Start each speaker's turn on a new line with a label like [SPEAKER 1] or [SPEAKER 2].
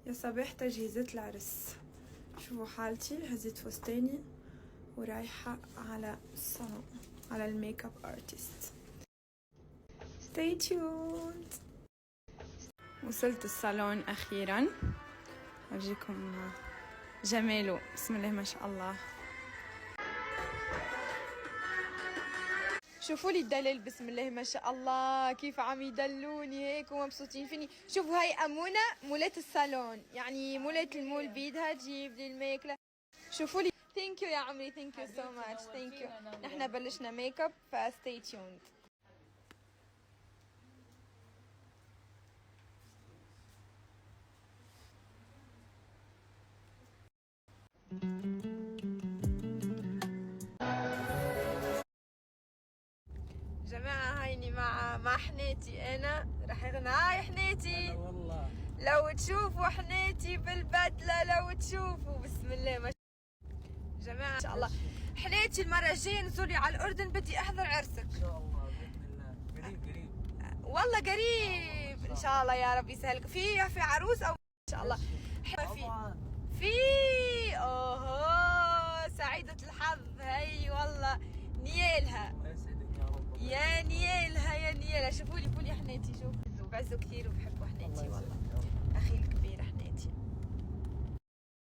[SPEAKER 1] يا صباح تجهيزات العرس. شوفوا حالتي، هزيت فستاني ورايحة على الصالون على الميك اب ارتست. stay tuned. وصلت الصالون اخيرا، اورجيكم جماله. بسم الله ما شاء الله. شوفوا لي الدلال، بسم الله ما شاء الله كيف عم يدلوني هيك ومبسوطين فيني. شوفوا هاي امونه مولات الصالون، يعني مولات المول بيدها تجيب لي الميك اب. شوفوا لي. ثانك يو يا عمري، ثانك يو سو ماتش، ثانك يو. نحن بلشنا ميك اب فستي تيوند. جماعة هيني مع حنيتي، انا رح يغنى هاي حنيتي والله. لو تشوفوا حنيتي بالبدلة، لو تشوفوا بسم الله ما جماعة ان شاء الله. حنيتي المرة الجاية نزولي على الاردن، بدي احضر عرسك ان شاء الله باذن الله. قريب والله قريب ان شاء الله. يا رب يسهلك. في عروس او ان شاء الله في اوه سعيدة الحظ هي والله. نيالها يا نيالها يا نيالها. شوفوا لي حنيتي، شوفوا بعزوا كثير وبحبوا حنيتي والله. اخي